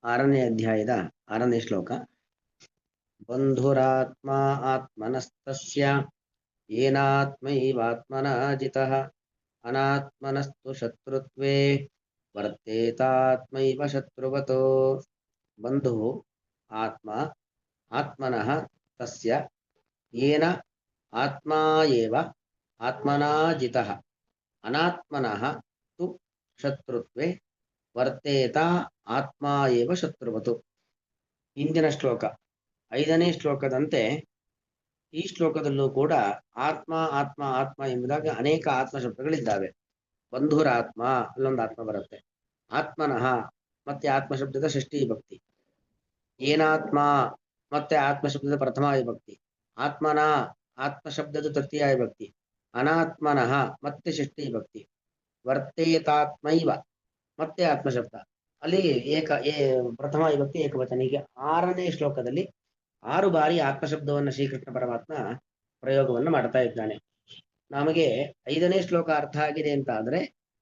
6ನೇ ಅಧ್ಯಾಯದ 6ನೇ ಶ್ಲೋಕ. ಬಂಧುರಾತ್ಮ ಆತ್ಮನಸ್ತಸ್ಯ ಯೇನಾತ್ಮೈವಾತ್ಮನಾ ಜಿತಃ ಅನಾತ್ಮನಸ್ತು ಶತ್ರುತ್ವೇ ವರ್ತೇತಾತ್ಮೈವ ಶತ್ರುವತೋ. ಬಂಧು ಆತ್ಮ ಆತ್ಮನಃ ತಸ್ಯ ಯೇನ ಆತ್ಮ ಏವ ಆತ್ಮನಾ ಜಿತಃ ಅನಾತ್ಮನಃ ತು ಶತ್ರುತ್ವೇ ವರ್ತೇತ ಆತ್ಮ ಏವ ಶತ್ರುವತು. ಹಿಂದಿನ ಶ್ಲೋಕ 5ನೇ ಶ್ಲೋಕದಂತೆ ಈ ಶ್ಲೋಕದಲ್ಲೂ ಕೂಡ ಆತ್ಮ ಆತ್ಮ ಆತ್ಮ ಎಂಬುದಾಗಿ ಅನೇಕ ಆತ್ಮ ಶಬ್ದಗಳಿದ್ದಾವೆ. ಬಂಧುರಾತ್ಮ ಅಲ್ಲೊಂದು ಆತ್ಮ ಬರುತ್ತೆ. ಆತ್ಮನಃ ಮತ್ತೆ ಆತ್ಮ ಶಬ್ದದ ಷಷ್ಠಿ ವಿಭಕ್ತಿ. ಏನಾತ್ಮ ಮತ್ತೆ ಆತ್ಮ ಶಬ್ದದ ಪ್ರಥಮ ವಿಭಕ್ತಿ. ಆತ್ಮನ ಆತ್ಮ ಶಬ್ದದ ತೃತೀಯ ವಿಭಕ್ತಿ. ಅನಾತ್ಮನಃ ಮತ್ತೆ ಷಷ್ಠಿ ವಿಭಕ್ತಿ. ವರ್ತೇತಾತ್ಮೈವ ಮತ್ತೆ ಆತ್ಮ ಶಬ್ದ. ಅಲ್ಲಿ ಪ್ರಥಮ ವಿಭಕ್ತಿ ಏಕವಚನ. ಹೀಗೆ 6ನೇ ಶ್ಲೋಕದಲ್ಲಿ 6 ಬಾರಿ ಆತ್ಮ ಶಬ್ದವನ್ನು ಶ್ರೀಕೃಷ್ಣ ಪರಮಾತ್ಮ ಪ್ರಯೋಗವನ್ನು ಮಾಡ್ತಾ ಇದ್ದಾನೆ. ನಮಗೆ 5ನೇ ಶ್ಲೋಕ ಅರ್ಥ ಆಗಿದೆ ಅಂತ ಆದ್ರೆ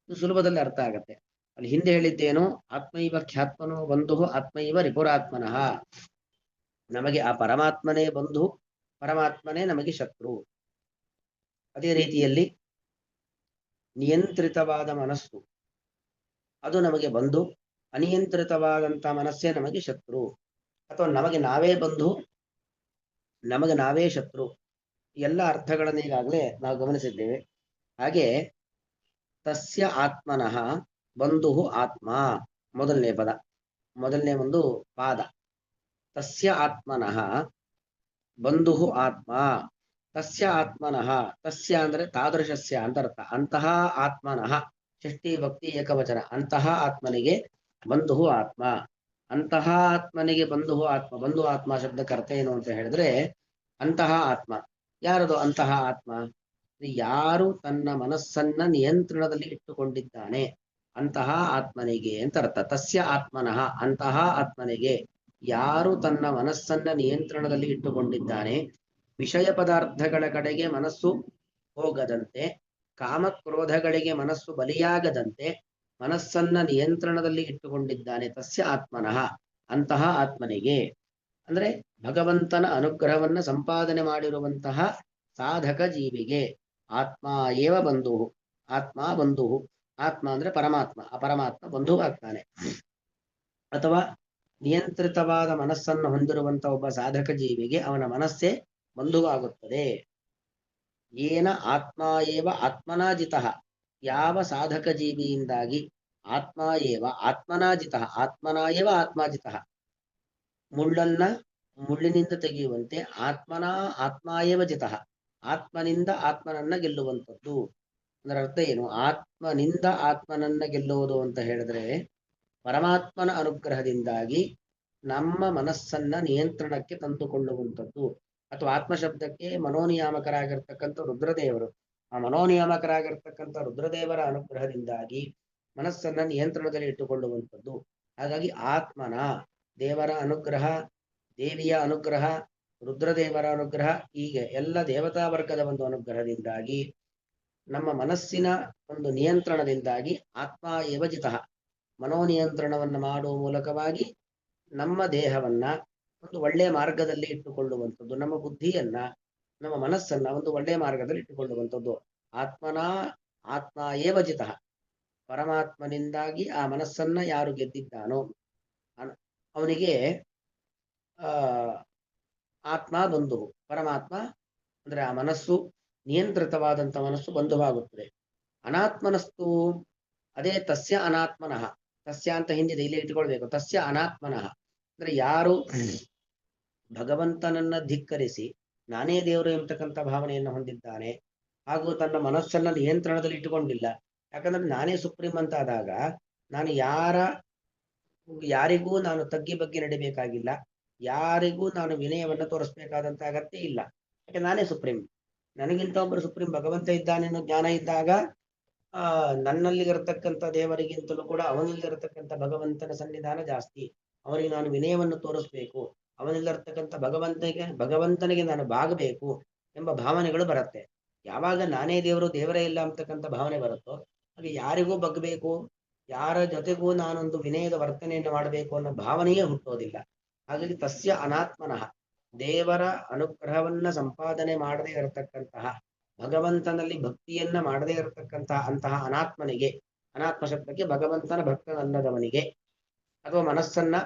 ಇದು ಸುಲಭದಲ್ಲಿ ಅರ್ಥ ಆಗತ್ತೆ. ಅಲ್ಲಿ ಹಿಂದೆ ಹೇಳಿದ್ದೇನು? ಆತ್ಮೈವ ಖ್ಯಾತ್ಮನೋ ಬಂಧು ಆತ್ಮೈವ ರಿಪುರಾತ್ಮನಃ. ನಮಗೆ ಆ ಪರಮಾತ್ಮನೇ ಬಂಧು, ಪರಮಾತ್ಮನೇ ನಮಗೆ ಶತ್ರು. ಅದೇ ರೀತಿಯಲ್ಲಿ ನಿಯಂತ್ರಿತವಾದ ಮನಸ್ಸು ಅದು ನಮಗೆ ಬಂಧು, ಅನಿಯಂತ್ರಿತವಾದಂಥ ಮನಸ್ಸೇ ನಮಗೆ ಶತ್ರು. ಅಥವಾ ನಮಗೆ ನಾವೇ ಬಂಧು, ನಮಗೆ ನಾವೇ ಶತ್ರು. ಎಲ್ಲ ಅರ್ಥಗಳನ್ನು ಈಗಾಗಲೇ ನಾವು ಗಮನಿಸಿದ್ದೇವೆ. ಹಾಗೆ ತಸ್ಯ ಆತ್ಮನಃ ಬಂಧು ಆತ್ಮ ಮೊದಲನೇ ಪದ, ಮೊದಲನೇ ಒಂದು ಪಾದ. ತಸ್ಯ ಆತ್ಮನಃ ಬಂಧು ಆತ್ಮ. ತಸ್ಯ ಆತ್ಮನಃ, ತಸ್ಯ ಅಂದ್ರೆ ತಾದೃಶಸ್ಯ ಅಂತ ಅರ್ಥ. ಅಂತಹ ಆತ್ಮನಃ ಷಷ್ಠಿ ಭಕ್ತಿ ಏಕವಚನ. ಅಂತಹ ಆತ್ಮನಿಗೆ ಬಂಧು ಆತ್ಮ. ಅಂತಹ ಆತ್ಮನಿಗೆ ಬಂಧು ಆತ್ಮ. ಬಂಧು ಆತ್ಮ ಶಬ್ದಕ್ಕೆ ಅರ್ಥ ಏನು ಅಂತ ಹೇಳಿದ್ರೆ, ಅಂತಹ ಆತ್ಮ ಯಾರದು? ಅಂತಹ ಆತ್ಮ ಯಾರು ತನ್ನ ಮನಸ್ಸನ್ನ ನಿಯಂತ್ರಣದಲ್ಲಿ ಇಟ್ಟುಕೊಂಡಿದ್ದಾನೆ ಅಂತಹ ಆತ್ಮನಿಗೆ ಅಂತ ಅರ್ಥ. ತಸ್ಯ ಆತ್ಮನಃ, ಅಂತಹ ಆತ್ಮನಿಗೆ ಯಾರು ತನ್ನ ಮನಸ್ಸನ್ನ ನಿಯಂತ್ರಣದಲ್ಲಿ ಇಟ್ಟುಕೊಂಡಿದ್ದಾನೆ, ವಿಷಯ ಪದಾರ್ಥಗಳ ಕಡೆಗೆ ಮನಸ್ಸು ಹೋಗದಂತೆ, ಕಾಮಕ್ರೋಧಗಳಿಗೆ ಮನಸ್ಸು ಬಲಿಯಾಗದಂತೆ ಮನಸ್ಸನ್ನ ನಿಯಂತ್ರಣದಲ್ಲಿ ಇಟ್ಟುಕೊಂಡಿದ್ದಾನೆ. ತಸ್ಯ ಆತ್ಮನಃ, ಅಂತಹ ಆತ್ಮನಿಗೆ ಅಂದ್ರೆ ಭಗವಂತನ ಅನುಗ್ರಹವನ್ನ ಸಂಪಾದನೆ ಮಾಡಿರುವಂತಹ ಸಾಧಕ ಜೀವಿಗೆ ಆತ್ಮ ಏವ ಬಂಧು. ಆತ್ಮ ಬಂಧು. ಆತ್ಮ ಅಂದ್ರೆ ಪರಮಾತ್ಮ, ಆ ಪರಮಾತ್ಮ ಬಂಧು ಆಗ್ತಾನೆ. ಅಥವಾ ನಿಯಂತ್ರಿತವಾದ ಮನಸ್ಸನ್ನು ಹೊಂದಿರುವಂತಹ ಒಬ್ಬ ಸಾಧಕ ಜೀವಿಗೆ ಅವನ ಮನಸ್ಸೇ ಬಂಧುವಾಗುತ್ತದೆ. ಏನ ಆತ್ಮ ಏವ ಆತ್ಮನಾಜಿತಃ, ಯಾವ ಸಾಧಕ ಜೀವಿಯಿಂದಾಗಿ ಆತ್ಮ ಏವ ಆತ್ಮನಾಜಿತಃ, ಆತ್ಮನ ಏವ ಆತ್ಮಾಜಿತಃ, ಮುಳ್ಳನ್ನ ಮುಳ್ಳಿನಿಂದ ತೆಗೆಯುವಂತೆ ಆತ್ಮನ ಆತ್ಮ ಏವ ಜಿತಃ, ಆತ್ಮನಿಂದ ಆತ್ಮನನ್ನ ಗೆಲ್ಲುವಂಥದ್ದು. ಅದರ ಅರ್ಥ ಏನು? ಆತ್ಮನಿಂದ ಆತ್ಮನನ್ನ ಗೆಲ್ಲುವುದು ಅಂತ ಹೇಳಿದ್ರೆ ಪರಮಾತ್ಮನ ಅನುಗ್ರಹದಿಂದಾಗಿ ನಮ್ಮ ಮನಸ್ಸನ್ನ ನಿಯಂತ್ರಣಕ್ಕೆ ತಂದುಕೊಳ್ಳುವಂಥದ್ದು. ಅಥವಾ ಆತ್ಮಶಬ್ದಕ್ಕೆ ಮನೋನಿಯಾಮಕರಾಗಿರ್ತಕ್ಕಂಥ ರುದ್ರದೇವರು, ಆ ಮನೋನಿಯಾಮಕರಾಗಿರ್ತಕ್ಕಂಥ ರುದ್ರದೇವರ ಅನುಗ್ರಹದಿಂದಾಗಿ ಮನಸ್ಸನ್ನ ನಿಯಂತ್ರಣದಲ್ಲಿ ಇಟ್ಟುಕೊಳ್ಳುವಂಥದ್ದು. ಹಾಗಾಗಿ ಆತ್ಮನ, ದೇವರ ಅನುಗ್ರಹ, ದೇವಿಯ ಅನುಗ್ರಹ, ರುದ್ರದೇವರ ಅನುಗ್ರಹ, ಹೀಗೆ ಎಲ್ಲ ದೇವತಾ ವರ್ಗದ ಒಂದು ಅನುಗ್ರಹದಿಂದಾಗಿ ನಮ್ಮ ಮನಸ್ಸಿನ ಒಂದು ನಿಯಂತ್ರಣದಿಂದಾಗಿ ಆತ್ಮ ಏವ ಜಿತಃ, ಮನೋನಿಯಂತ್ರಣವನ್ನು ಮಾಡುವ ಮೂಲಕವಾಗಿ ನಮ್ಮ ದೇಹವನ್ನ ಒಂದು ಒಳ್ಳೆಯ ಮಾರ್ಗದಲ್ಲಿ ಇಟ್ಟುಕೊಳ್ಳುವಂಥದ್ದು, ನಮ್ಮ ಬುದ್ಧಿಯನ್ನ, ನಮ್ಮ ಮನಸ್ಸನ್ನ ಒಂದು ಒಳ್ಳೆಯ ಮಾರ್ಗದಲ್ಲಿ ಇಟ್ಟುಕೊಳ್ಳುವಂಥದ್ದು. ಆತ್ಮನ ಆತ್ಮ ಏವ ಜಿತಃ, ಪರಮಾತ್ಮನಿಂದಾಗಿ ಆ ಮನಸ್ಸನ್ನ ಯಾರು ಗೆದ್ದಿದ್ದಾನೋ ಅವನಿಗೆ ಆತ್ಮ ಬಂಧು. ಪರಮಾತ್ಮ ಅಂದ್ರೆ ಆ ಮನಸ್ಸು, ನಿಯಂತ್ರಿತವಾದಂಥ ಮನಸ್ಸು ಬಂಧುವಾಗುತ್ತದೆ. ಅನಾತ್ಮನಸ್ತು ಅದೇ ತಸ್ಯ ಅನಾತ್ಮನಃ. ತಸ್ಯ ಅಂತ ಹಿಂದಿದೆ, ಇಲ್ಲಿ ಇಟ್ಕೊಳ್ಬೇಕು. ತಸ್ಯ ಅನಾತ್ಮನಃ ಅಂದ್ರೆ ಯಾರು ಭಗವಂತನನ್ನ ಧಿಕ್ಕರಿಸಿ ನಾನೇ ದೇವರು ಎಂಬತಕ್ಕಂಥ ಭಾವನೆಯನ್ನು ಹೊಂದಿದ್ದಾನೆ, ಹಾಗೂ ತನ್ನ ಮನಸ್ಸನ್ನ ನಿಯಂತ್ರಣದಲ್ಲಿ ಇಟ್ಟುಕೊಂಡಿಲ್ಲ. ಯಾಕಂದ್ರೆ ನಾನೇ ಸುಪ್ರೀಂ ಅಂತ ಆದಾಗ ನಾನು ಯಾರಿಗೂ ನಾನು ತಗ್ಗಿ ಬಗ್ಗೆ ನಡಿಬೇಕಾಗಿಲ್ಲ, ಯಾರಿಗೂ ನಾನು ವಿನಯವನ್ನು ತೋರಿಸ್ಬೇಕಾದಂತ ಅಗತ್ಯ ಇಲ್ಲ. ಯಾಕೆ ನಾನೇ ಸುಪ್ರೀಂ. ನನಗಿಂತ ಒಬ್ಬರು ಸುಪ್ರೀಂ ಭಗವಂತ ಇದ್ದಾನೆ ಅನ್ನೋ ಜ್ಞಾನ ಇದ್ದಾಗ ನನ್ನಲ್ಲಿರತಕ್ಕಂಥ ದೇವರಿಗಿಂತಲೂ ಕೂಡ ಅವನಲ್ಲಿರತಕ್ಕಂಥ ಭಗವಂತನ ಸನ್ನಿಧಾನ ಜಾಸ್ತಿ. ಅವನಿಗೆ ನಾನು ವಿನಯವನ್ನು ತೋರಿಸ್ಬೇಕು, ಅವನಲ್ಲಿರತಕ್ಕಂಥ ಭಗವಂತನಿಗೆ ನಾನು ಬಾಗಬೇಕು ಎಂಬ ಭಾವನೆಗಳು ಬರುತ್ತೆ. ಯಾವಾಗ ನಾನೇ ದೇವರು, ದೇವರೇ ಇಲ್ಲ ಅಂತಕ್ಕಂಥ ಭಾವನೆ ಬರುತ್ತೋ ಆಗ ಯಾರಿಗೂ ಬಗ್ಬೇಕು, ಯಾರ ಜೊತೆಗೂ ನಾನೊಂದು ವಿನಯದ ವರ್ತನೆಯನ್ನು ಮಾಡಬೇಕು ಅನ್ನೋ ಭಾವನೆಯೇ ಹುಟ್ಟೋದಿಲ್ಲ. ಹಾಗಾಗಿ ತಸ್ಯ ಅನಾತ್ಮನಃ, ದೇವರ ಅನುಗ್ರಹವನ್ನ ಸಂಪಾದನೆ ಮಾಡದೇ ಇರತಕ್ಕಂತಹ, ಭಗವಂತನಲ್ಲಿ ಭಕ್ತಿಯನ್ನ ಮಾಡದೇ ಇರತಕ್ಕಂತಹ ಅಂತಹ ಅನಾತ್ಮನಿಗೆ, ಅನಾತ್ಮ ಶಬ್ದಕ್ಕೆ ಭಗವಂತನ ಭಕ್ತನಲ್ಲದವನಿಗೆ ಅಥವಾ ಮನಸ್ಸನ್ನ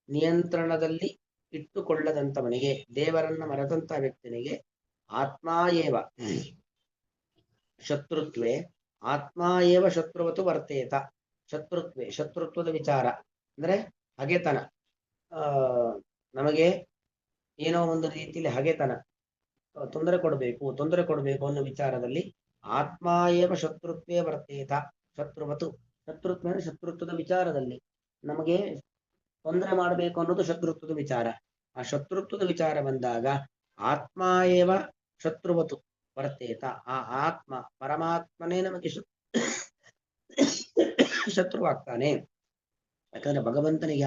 ನಿಯಂತ್ರಣದಲ್ಲಿ ಇಟ್ಟುಕೊಳ್ಳದಂತವನಿಗೆ, ದೇವರನ್ನ ಮರೆತಂತ ವ್ಯಕ್ತಿನಿಗೆ ಆತ್ಮ ಏವ ಶತ್ರುತ್ವೇ ಆತ್ಮ ಏವ ಶತ್ರುವತು ವರ್ತೇತ. ಶತ್ರುತ್ವೇ, ಶತ್ರುತ್ವದ ವಿಚಾರ ಅಂದ್ರೆ ಹಗೆತನ, ನಮಗೆ ಏನೋ ಒಂದು ರೀತಿಯಲ್ಲಿ ಹಗೆತನ, ತೊಂದರೆ ಕೊಡಬೇಕು ಅನ್ನೋ ವಿಚಾರದಲ್ಲಿ ಆತ್ಮ ಏವ ಶತ್ರುತ್ವೇ ವರ್ತೇತ. ಶತ್ರುವತು, ಶತ್ರುತ್ವ ಶತ್ರುತ್ವದ ವಿಚಾರದಲ್ಲಿ ನಮಗೆ ತೊಂದರೆ ಮಾಡಬೇಕು ಅನ್ನೋದು ಶತ್ರುತ್ವದ ವಿಚಾರ. ಆ ಶತ್ರುತ್ವದ ವಿಚಾರ ಬಂದಾಗ ಆತ್ಮ ಏವ ಶತ್ರುವತು ವರ್ತೇತ. ಆ ಆತ್ಮ ಪರಮಾತ್ಮನೇ ನಮಗೆ ಶತ್ರುವಾಗ್ತಾನೆ. ಯಾಕಂದ್ರೆ ಭಗವಂತನಿಗೆ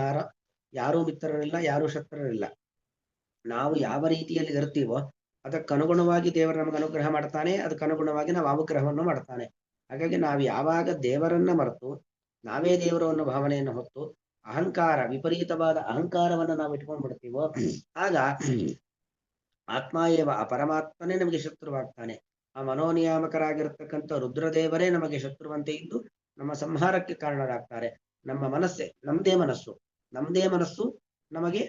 ಯಾರೂ ಮಿತ್ರರಿಲ್ಲ, ಯಾರೂ ಶತ್ರುರಿಲ್ಲ. ನಾವು ಯಾವ ರೀತಿಯಲ್ಲಿ ಇರ್ತೀವೋ ಅದಕ್ಕನುಗುಣವಾಗಿ ದೇವರು ನಮಗೆ ಅನುಗ್ರಹ ಮಾಡ್ತಾನೆ, ಅದಕ್ಕನುಗುಣವಾಗಿ ನಾವು ಅನುಗ್ರಹವನ್ನು ಮಾಡ್ತಾನೆ. ಹಾಗಾಗಿ ನಾವು ಯಾವಾಗ ದೇವರನ್ನ ಮರೆತು ನಾವೇ ದೇವರು ಅನ್ನೋ ಭಾವನೆಯನ್ನು ಹೊತ್ತು ಅಹಂಕಾರ, ವಿಪರೀತವಾದ ಅಹಂಕಾರವನ್ನು ನಾವು ಇಟ್ಕೊಂಡ್ಬಿಡ್ತೀವೋ ಆಗ ಆತ್ಮ ಏವ, ಆ ಪರಮಾತ್ಮನೇ ನಮಗೆ ಶತ್ರುವಾಗ್ತಾನೆ. ಆ ಮನೋನಿಯಾಮಕರಾಗಿರ್ತಕ್ಕಂಥ ರುದ್ರದೇವರೇ ನಮಗೆ ಶತ್ರುವಂತೆ ಇದ್ದು ನಮ್ಮ ಸಂಹಾರಕ್ಕೆ ಕಾರಣರಾಗ್ತಾರೆ. ನಮ್ಮ ಮನಸ್ಸೇ, ನಮ್ದೇ ಮನಸ್ಸು ನಮಗೆ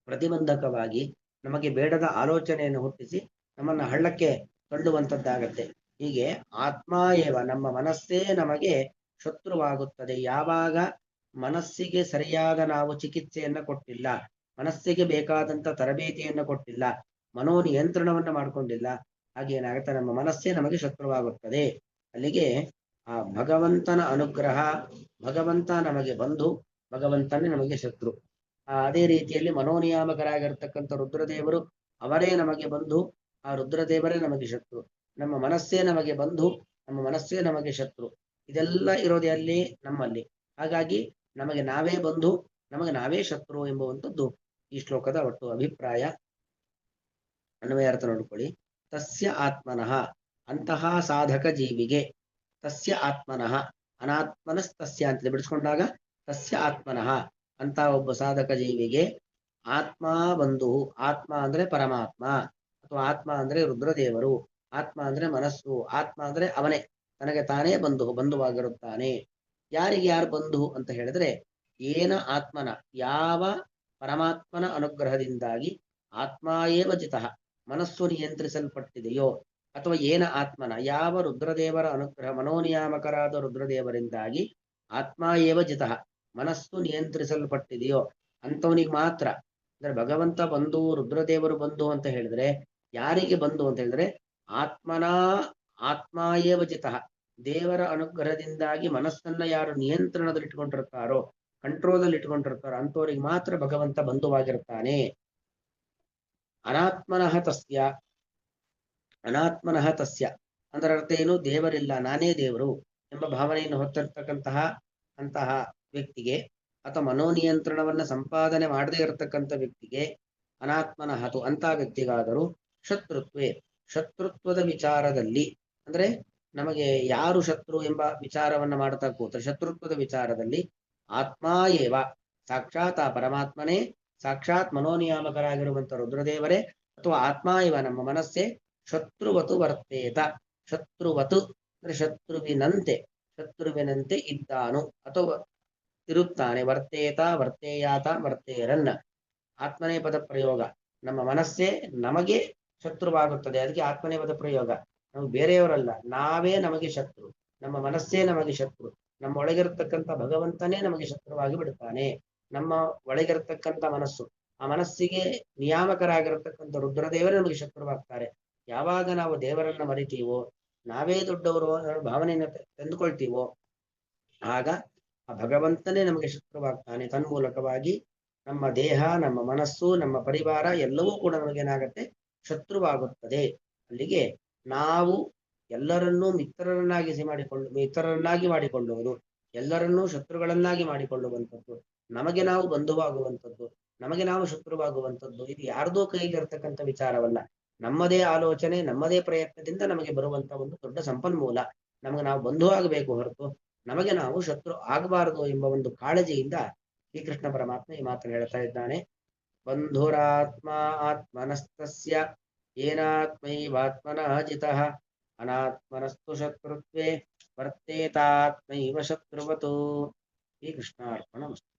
ಪ್ರತಿಬಂಧಕವಾಗಿ, ನಮಗೆ ಬೇಡದ ಆಲೋಚನೆಯನ್ನು ಹುಟ್ಟಿಸಿ ನಮ್ಮನ್ನ ಹಳ್ಳಕ್ಕೆ ತಳ್ಳುವಂತದ್ದಾಗತ್ತೆ. ಹೀಗೆ ಆತ್ಮ ಏವ, ನಮ್ಮ ಮನಸ್ಸೇ ನಮಗೆ ಶತ್ರುವಾಗುತ್ತದೆ. ಯಾವಾಗ ಮನಸ್ಸಿಗೆ ಸರಿಯಾದ ನಾವು ಚಿಕಿತ್ಸೆಯನ್ನ ಕೊಟ್ಟಿಲ್ಲ, ಮನಸ್ಸಿಗೆ ಬೇಕಾದಂತ ತರಬೇತಿಯನ್ನು ಕೊಟ್ಟಿಲ್ಲ, ಮನೋನಿಯಂತ್ರಣವನ್ನ ಮಾಡಿಕೊಂಡಿಲ್ಲ, ಹಾಗೇನಾಗುತ್ತೆ, ನಮ್ಮ ಮನಸ್ಸೇ ನಮಗೆ ಶತ್ರುವಾಗುತ್ತದೆ. ಅಲ್ಲಿಗೆ ಆ ಭಗವಂತನ ಅನುಗ್ರಹ, ಭಗವಂತ ನಮಗೆ ಬಂಧು, ಭಗವಂತನೇ ನಮಗೆ ಶತ್ರು. ಅದೇ ರೀತಿಯಲ್ಲಿ ಮನೋನಿಯಾಮಕರಾಗಿರ್ತಕ್ಕಂಥ ರುದ್ರದೇವರು, ಅವರೇ ನಮಗೆ ಬಂಧು, ಆ ರುದ್ರದೇವರೇ ನಮಗೆ ಶತ್ರು. ನಮ್ಮ ಮನಸ್ಸೇ ನಮಗೆ ಬಂಧು, ನಮ್ಮ ಮನಸ್ಸೇ ನಮಗೆ ಶತ್ರು. ಇದೆಲ್ಲ ಇರೋದೇ ಅಲ್ಲಿ ನಮ್ಮಲ್ಲಿ. ಹಾಗಾಗಿ ನಮಗೆ ನಾವೇ ಬಂಧು, ನಮಗೆ ನಾವೇ ಶತ್ರು ಎಂಬುವಂಥದ್ದು ಈ ಶ್ಲೋಕದ ಒಟ್ಟು ಅಭಿಪ್ರಾಯ. ಅನ್ವಯ ಅರ್ಥ ನೋಡ್ಕೊಳ್ಳಿ. ತಸ್ಯ ಆತ್ಮನಃ, ಅಂತಹ ಸಾಧಕ ಜೀವಿಗೆ, ತಸ್ಯ ಆತ್ಮನಃ, ಅನಾತ್ಮನಸ್ತಸ್ಯ ಅಂತ ಬಿಡಿಸ್ಕೊಂಡಾಗ ತಸ್ಯ ಆತ್ಮನಃ, ಅಂತ ಒಬ್ಬ ಸಾಧಕ ಜೀವಿಗೆ ಆತ್ಮ ಬಂಧು. ಆತ್ಮ ಅಂದ್ರೆ ಪರಮಾತ್ಮ, ಅಥವಾ ಆತ್ಮ ಅಂದ್ರೆ ರುದ್ರದೇವರು, ಆತ್ಮ ಅಂದ್ರೆ ಮನಸ್ಸು, ಆತ್ಮ ಅಂದ್ರೆ ಅವನೇ, ತನಗೆ ತಾನೇ ಬಂಧುವಾಗಿರುತ್ತಾನೆ. ಯಾರಿಗೆ ಯಾರು ಬಂಧು ಅಂತ ಹೇಳಿದ್ರೆ, ಏನ ಆತ್ಮನ, ಯಾವ ಪರಮಾತ್ಮನ ಅನುಗ್ರಹದಿಂದಾಗಿ ಆತ್ಮ ಏವ ಜಿತಃ, ಮನಸ್ಸು ನಿಯಂತ್ರಿಸಲ್ಪಟ್ಟಿದೆಯೋ, ಅಥವಾ ಏನ ಆತ್ಮನ, ಯಾವ ರುದ್ರದೇವರ ಅನುಗ್ರಹ, ಮನೋನಿಯಾಮಕರಾದ ರುದ್ರದೇವರಿಂದಾಗಿ ಆತ್ಮ ಏವ ಜಿತಃ, ಮನಸ್ಸು ನಿಯಂತ್ರಿಸಲ್ಪಟ್ಟಿದೆಯೋ ಅಂತವನಿಗೆ ಮಾತ್ರ. ಅಂದ್ರೆ ಭಗವಂತ ಬಂಧು, ರುದ್ರದೇವರು ಬಂಧು ಅಂತ ಹೇಳಿದ್ರೆ ಯಾರಿಗೆ ಬಂಧು ಅಂತ ಹೇಳಿದ್ರೆ, ಆತ್ಮ ಏವ ಜಿತಃ, ದೇವರ ಅನುಗ್ರಹದಿಂದಾಗಿ ಮನಸ್ಸನ್ನ ಯಾರು ನಿಯಂತ್ರಣದಲ್ಲಿ ಇಟ್ಕೊಂಡಿರ್ತಾರೋ, ಕಂಟ್ರೋಲ್ ಇಟ್ಕೊಂಡಿರ್ತಾರೋ ಅಂತವರಿಗೆ ಮಾತ್ರ ಭಗವಂತ ಬಂಧುವಾಗಿರ್ತಾನೆ. ಅನಾತ್ಮನಃ ತಸ್ಯ ಅದರ ಅರ್ಥ ಏನು, ದೇವರಿಲ್ಲ ನಾನೇ ದೇವರು ಎಂಬ ಭಾವನೆಯನ್ನು ಹೊತ್ತಿರ್ತಕ್ಕಂತಹ ಅಂತಹ ವ್ಯಕ್ತಿಗೆ, ಅಥವಾ ಮನೋನಿಯಂತ್ರಣವನ್ನ ಸಂಪಾದನೆ ಮಾಡದೇ ಇರತಕ್ಕಂಥ ವ್ಯಕ್ತಿಗೆ, ಅನಾತ್ಮನಹತು ಅಂತ ವ್ಯಕ್ತಿಗಾದರೂ ಶತ್ರುತ್ವದ ವಿಚಾರದಲ್ಲಿ, ಅಂದ್ರೆ ನಮಗೆ ಯಾರು ಶತ್ರು ಎಂಬ ವಿಚಾರವನ್ನ ಮಾಡ್ತಾ ಕೂತ್ರೆ ಶತ್ರುತ್ವದ ವಿಚಾರದಲ್ಲಿ ಆತ್ಮ ಏವ, ಸಾಕ್ಷಾತ್ ಆ ಪರಮಾತ್ಮನೇ, ಸಾಕ್ಷಾತ್ ಮನೋನಿಯಾಮಕರಾಗಿರುವಂತ ರುದ್ರದೇವರೇ ಅಥವಾ ಆತ್ಮ ಇವ ನಮ್ಮ ಮನಸ್ಸೇ ಶತ್ರುವತು ವರ್ತೇತ. ಶತ್ರುವತು ಅಂದ್ರೆ ಶತ್ರುವಿನಂತೆ ಇದ್ದಾನು ಅಥವಾ ಇರುತ್ತಾನೆ. ವರ್ತೇತ, ವರ್ತೇಯಾತ, ವರ್ತೇರನ್ನ, ಆತ್ಮನೇ ಪದ ಪ್ರಯೋಗ. ನಮ್ಮ ಮನಸ್ಸೇ ನಮಗೆ ಶತ್ರುವಾಗುತ್ತದೆ, ಅದಕ್ಕೆ ಆತ್ಮನೇ ಪದ ಪ್ರಯೋಗ. ನಾವು ಬೇರೆಯವರಲ್ಲ, ನಾವೇ ನಮಗೆ ಶತ್ರು, ನಮ್ಮ ಮನಸ್ಸೇ ನಮಗೆ ಶತ್ರು. ನಮ್ಮ ಒಳಗಿರತಕ್ಕಂಥ ಭಗವಂತನೇ ನಮಗೆ ಶತ್ರುವಾಗಿ ಬಿಡುತ್ತಾನೆ. ನಮ್ಮ ಒಳಗಿರತಕ್ಕಂಥ ಮನಸ್ಸು, ಆ ಮನಸ್ಸಿಗೆ ನಿಯಾಮಕರಾಗಿರತಕ್ಕಂಥ ರುದ್ರದೇವರೇ ನಮಗೆ ಶತ್ರುವಾಗ್ತಾರೆ. ಯಾವಾಗ ನಾವು ದೇವರನ್ನ ಮರಿತೀವೋ, ನಾವೇ ದೊಡ್ಡವರು ಭಾವನೆಯನ್ನು ತಂದುಕೊಳ್ತೀವೋ, ಆಗ ಆ ಭಗವಂತನೇ ನಮಗೆ ಶತ್ರುವಾಗ್ತಾನೆ. ತನ್ಮೂಲಕವಾಗಿ ನಮ್ಮ ದೇಹ, ನಮ್ಮ ಮನಸ್ಸು, ನಮ್ಮ ಪರಿವಾರ ಎಲ್ಲವೂ ಕೂಡ ನಮಗೇನಾಗತ್ತೆ, ಶತ್ರುವಾಗುತ್ತದೆ. ಅಲ್ಲಿಗೆ ನಾವು ಎಲ್ಲರನ್ನೂ ಮಿತ್ರರನ್ನಾಗಿ ಮಾಡಿಕೊಳ್ಳುವುದು, ಎಲ್ಲರನ್ನೂ ಶತ್ರುಗಳನ್ನಾಗಿ ಮಾಡಿಕೊಳ್ಳುವಂಥದ್ದು, ನಮಗೆ ನಾವು ಬಂಧುವಾಗುವಂಥದ್ದು, ನಮಗೆ ನಾವು ಶತ್ರುವಾಗುವಂಥದ್ದು, ಇದು ಯಾರ್ದೋ ಕೈಲಿರ್ತಕ್ಕಂಥ ವಿಚಾರವಲ್ಲ. ನಮ್ಮದೇ ಆಲೋಚನೆ, ನಮ್ಮದೇ ಪ್ರಯತ್ನದಿಂದ ನಮಗೆ ಬರುವಂತ ಒಂದು ದೊಡ್ಡ ಸಂಪನ್ಮೂಲ. ನಮಗೆ ನಾವು ಬಂಧು ಆಗಬೇಕು ಹೊರತು ನಮಗೆ ನಾವು ಶತ್ರು ಆಗಬಾರದು ಎಂಬ ಒಂದು ಕಾಳಜಿಯಿಂದ ಶ್ರೀಕೃಷ್ಣ ಪರಮಾತ್ಮ ಈ ಮಾತನ್ನು ಹೇಳ್ತಾ ಇದ್ದಾನೆ. ಬಂಧುರಾತ್ಮ ಆತ್ಮನಸ್ತಸ್ಯ ಏನಾತ್ಮೈವಾತ್ಮನಃ ಜಿತಃ ಅನಾತ್ಮನಸ್ತು ಶತ್ರುತ್ವೇ ವರ್ತೇತಾತ್ಮೈವ ಶತ್ರುವತು. ಶ್ರೀಕೃಷ್ಣಾರ್ಪಣಮಸ್ತು.